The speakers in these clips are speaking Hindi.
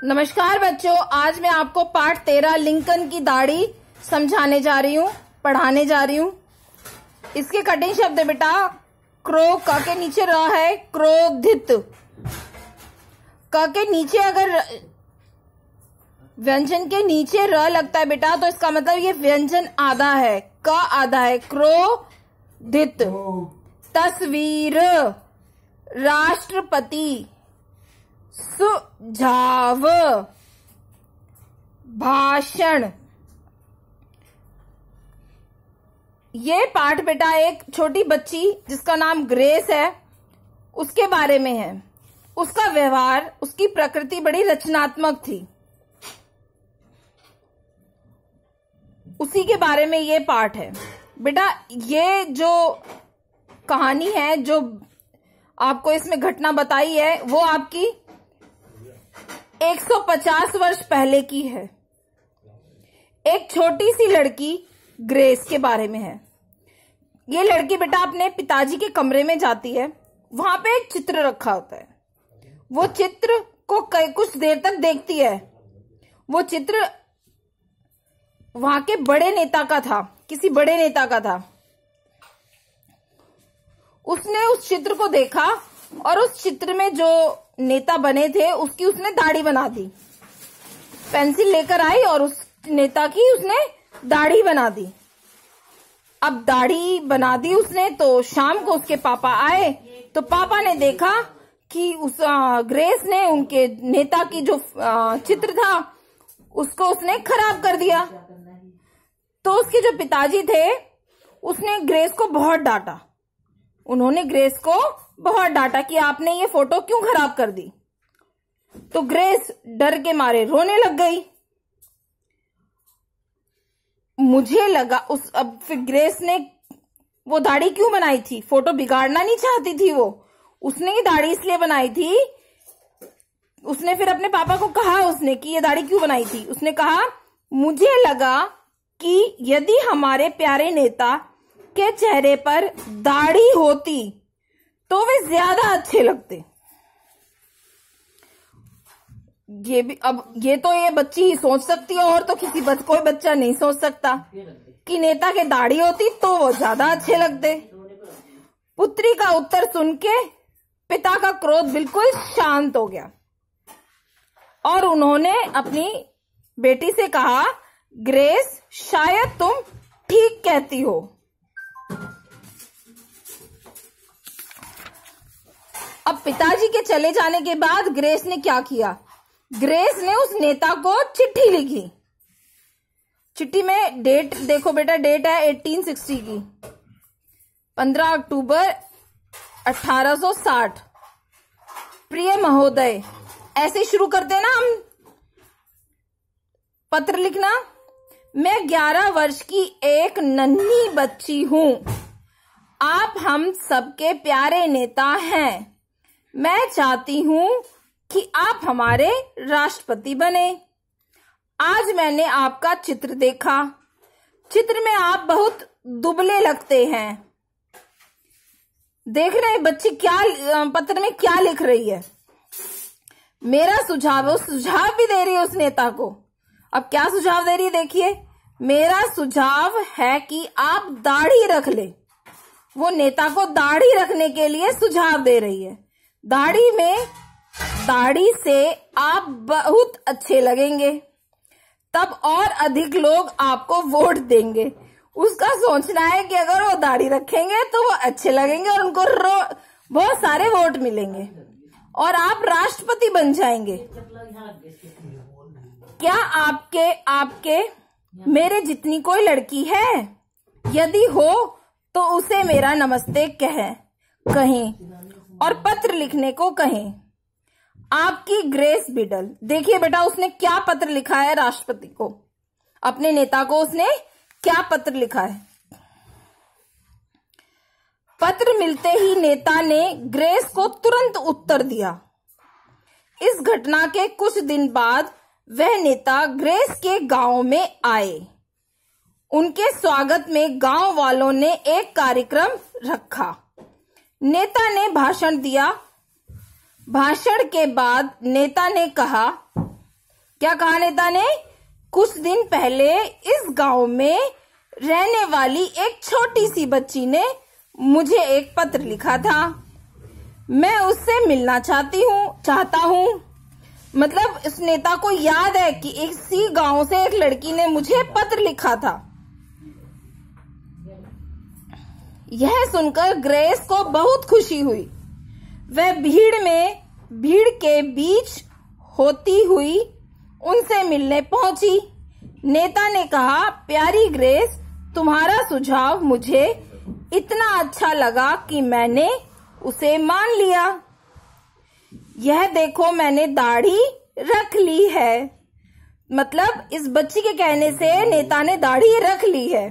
नमस्कार बच्चों, आज मैं आपको पाठ 13 लिंकन की दाढ़ी समझाने जा रही हूँ, पढ़ाने जा रही हूँ। इसके कठिन शब्द है बेटा, क्रो, क के नीचे र है क्रोधित। क के नीचे अगर व्यंजन के नीचे र लगता है बेटा, तो इसका मतलब ये व्यंजन आधा है, क आधा है, क्रोधित। तस्वीर, राष्ट्रपति, सुझाव, भाषण। ये पाठ बेटा एक छोटी बच्ची जिसका नाम ग्रेस है उसके बारे में है। उसका व्यवहार, उसकी प्रकृति बड़ी रचनात्मक थी, उसी के बारे में ये पाठ है बेटा। ये जो कहानी है, जो आपको इसमें घटना बताई है, वो आपकी 150 वर्ष पहले की है। एक छोटी सी लड़की ग्रेस के बारे में है। ये लड़की बेटा अपने पिताजी के कमरे में जाती है। वहां पे एक चित्र रखा होता है। वो चित्र को कुछ देर तक देखती है। वो चित्र वहां के बड़े नेता का था, किसी बड़े नेता का था। उसने उस चित्र को देखा और उस चित्र में जो नेता बने थे उसकी उसने दाढ़ी बना दी। पेंसिल लेकर आई और उस नेता की उसने दाढ़ी बना दी। अब दाढ़ी बना दी उसने, तो शाम को उसके पापा आए, तो पापा ने देखा कि उस ग्रेस ने उनके नेता की जो चित्र था उसको उसने खराब कर दिया। तो उसके जो पिताजी थे उसने ग्रेस को बहुत डांटा। उन्होंने ग्रेस को बहुत डांटा कि आपने ये फोटो क्यों खराब कर दी। तो ग्रेस डर के मारे रोने लग गई। मुझे लगा अब फिर ग्रेस ने वो दाढ़ी क्यों बनाई थी? फोटो बिगाड़ना नहीं चाहती थी वो। उसने ये दाढ़ी इसलिए बनाई थी। उसने फिर अपने पापा को कहा उसने कि ये दाढ़ी क्यों बनाई थी। उसने कहा मुझे लगा कि यदि हमारे प्यारे नेता के चेहरे पर दाढ़ी होती तो वे ज्यादा अच्छे लगते। ये भी, अब ये तो ये बच्ची ही सोच सकती है, और तो कोई बच्चा नहीं सोच सकता कि नेता के दाढ़ी होती तो वो ज्यादा अच्छे लगते। पुत्री का उत्तर सुन के पिता का क्रोध बिल्कुल शांत हो गया और उन्होंने अपनी बेटी से कहा, ग्रेस, शायद तुम ठीक कहती हो। अब पिताजी के चले जाने के बाद ग्रेस ने क्या किया? ग्रेस ने उस नेता को चिट्ठी लिखी। चिट्ठी में डेट देखो बेटा, डेट है 1860 की, 15 अक्टूबर 1860। प्रिय महोदय, ऐसे शुरू करते हैं ना हम पत्र लिखना। मैं 11 वर्ष की एक नन्ही बच्ची हूं। आप हम सबके प्यारे नेता हैं। मैं चाहती हूं कि आप हमारे राष्ट्रपति बने। आज मैंने आपका चित्र देखा। चित्र में आप बहुत दुबले लगते हैं। देख रहे हैं बच्ची क्या पत्र में क्या लिख रही है? मेरा सुझाव, सुझाव भी दे रही है उस नेता को। अब क्या सुझाव दे रही है देखिए, मेरा सुझाव है कि आप दाढ़ी रख ले। वो नेता को दाढ़ी रखने के लिए सुझाव दे रही है। दाढ़ी से आप बहुत अच्छे लगेंगे, तब और अधिक लोग आपको वोट देंगे। उसका सोचना है कि अगर वो दाढ़ी रखेंगे तो वो अच्छे लगेंगे और उनको बहुत सारे वोट मिलेंगे और आप राष्ट्रपति बन जाएंगे। क्या आपके मेरे जितनी कोई लड़की है? यदि हो तो उसे मेरा नमस्ते कहें और पत्र लिखने को कहें। आपकी ग्रेस बिडल। देखिए बेटा उसने क्या पत्र लिखा है राष्ट्रपति को, अपने नेता को उसने क्या पत्र लिखा है। पत्र मिलते ही नेता ने ग्रेस को तुरंत उत्तर दिया। इस घटना के कुछ दिन बाद वह नेता ग्रेस के गांव में आए। उनके स्वागत में गांव वालों ने एक कार्यक्रम रखा। नेता ने भाषण दिया। भाषण के बाद नेता ने कहा, क्या कहा नेता ने? कुछ दिन पहले इस गांव में रहने वाली एक छोटी सी बच्ची ने मुझे एक पत्र लिखा था। मैं उससे मिलना चाहता हूँ। मतलब इस नेता को याद है कि इसी गांव से एक लड़की ने मुझे पत्र लिखा था। यह सुनकर ग्रेस को बहुत खुशी हुई। वह भीड़ के बीच होती हुई उनसे मिलने पहुंची। नेता ने कहा, प्यारी ग्रेस, तुम्हारा सुझाव मुझे इतना अच्छा लगा कि मैंने उसे मान लिया। यह देखो, मैंने दाढ़ी रख ली है। मतलब इस बच्ची के कहने से नेता ने दाढ़ी रख ली है।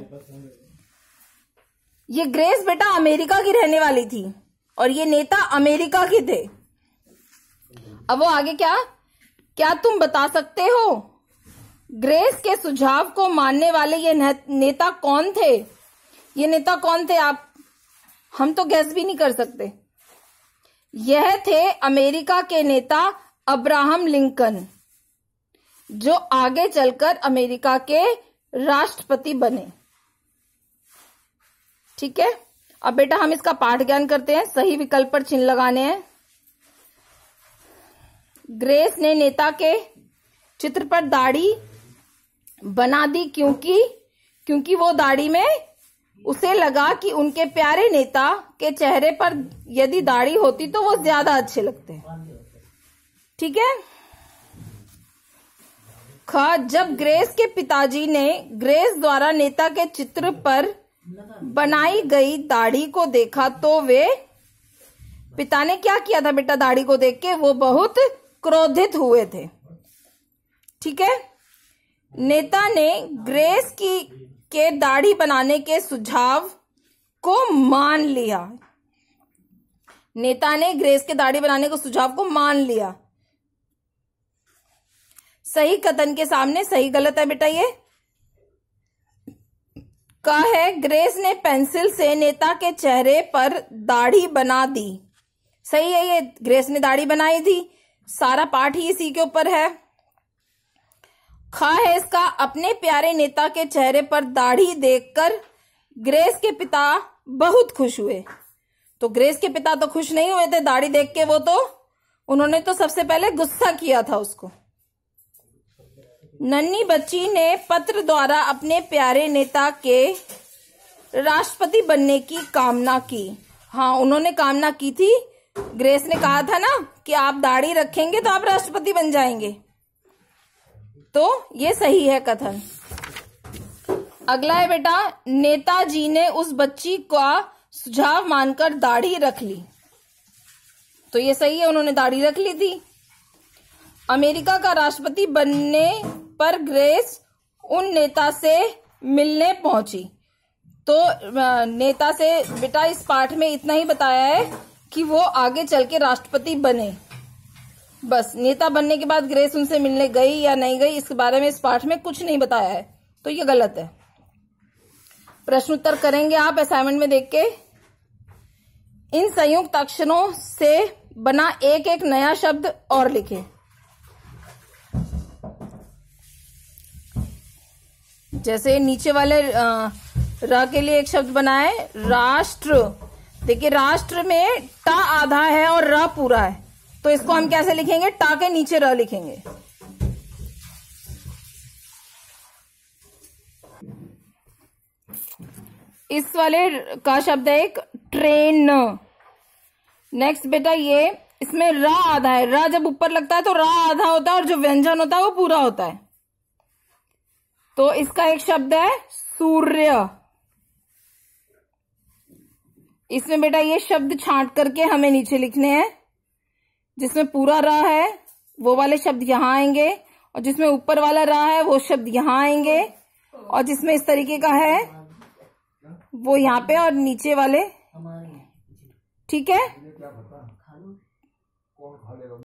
ये ग्रेस बेटा अमेरिका की रहने वाली थी और ये नेता अमेरिका के थे। अब वो आगे क्या तुम बता सकते हो ग्रेस के सुझाव को मानने वाले ये नेता कौन थे? ये नेता कौन थे? हम तो गैस भी नहीं कर सकते। यह थे अमेरिका के नेता अब्राहम लिंकन, जो आगे चलकर अमेरिका के राष्ट्रपति बने। ठीक है, अब बेटा हम इसका पाठ ज्ञान करते हैं। सही विकल्प पर चिन्ह लगाने हैं। ग्रेस ने नेता के चित्र पर दाढ़ी बना दी क्योंकि वो दाढ़ी में उसे लगा कि उनके प्यारे नेता के चेहरे पर यदि दाढ़ी होती तो वो ज्यादा अच्छे लगते हैं। ठीक है। जब ग्रेस के पिताजी ने ग्रेस द्वारा नेता के चित्र पर बनाई गई दाढ़ी को देखा तो वे पिता ने क्या किया था बेटा? दाढ़ी को देख के वो बहुत क्रोधित हुए थे। ठीक है। नेता ने ग्रेस के दाढ़ी बनाने के सुझाव को मान लिया। नेता ने ग्रेस के दाढ़ी बनाने के सुझाव को मान लिया। सही कथन के सामने सही गलत है बेटा। ये का है, ग्रेस ने पेंसिल से नेता के चेहरे पर दाढ़ी बना दी। सही है, ये ग्रेस ने दाढ़ी बनाई थी। सारा पाठ ही इसी के ऊपर है। है इसका, अपने प्यारे नेता के चेहरे पर दाढ़ी देखकर ग्रेस के पिता बहुत खुश हुए। तो ग्रेस के पिता तो खुश नहीं हुए थे दाढ़ी देख के, उन्होंने तो सबसे पहले गुस्सा किया था उसको। नन्ही बच्ची ने पत्र द्वारा अपने प्यारे नेता के राष्ट्रपति बनने की कामना की। हाँ, उन्होंने कामना की थी। ग्रेस ने कहा था ना कि आप दाढ़ी रखेंगे तो आप राष्ट्रपति बन जाएंगे। तो ये सही है कथन। अगला है बेटा, नेताजी ने उस बच्ची का सुझाव मानकर दाढ़ी रख ली। तो ये सही है, उन्होंने दाढ़ी रख ली थी। अमेरिका का राष्ट्रपति बनने पर ग्रेस उन नेता से मिलने पहुंची। तो नेता से बेटा इस पाठ में इतना ही बताया है कि वो आगे चल के राष्ट्रपति बने। बस नेता बनने के बाद ग्रेस उनसे मिलने गई या नहीं गई, इसके बारे में इस पाठ में कुछ नहीं बताया है। तो ये गलत है। प्रश्न उत्तर करेंगे आप असाइनमेंट में देख के। इन संयुक्त अक्षरों से बना एक एक नया शब्द और लिखें। जैसे नीचे वाले र के लिए एक शब्द बनाए, राष्ट्र। देखिए राष्ट्र में टा आधा है और र पूरा है, तो इसको हम कैसे लिखेंगे? टा के नीचे र लिखेंगे। इस वाले का शब्द है एक ट्रेन। नेक्स्ट बेटा ये इसमें र आधा है। र जब ऊपर लगता है तो र आधा होता है और जो व्यंजन होता है वो पूरा होता है। तो इसका एक शब्द है सूर्य। इसमें बेटा ये शब्द छांट करके हमें नीचे लिखने हैं। जिसमें पूरा र है वो वाले शब्द यहां आएंगे, और जिसमें ऊपर वाला र है वो शब्द यहां आएंगे, और जिसमें इस तरीके का है वो यहां पे और नीचे वाले। ठीक है।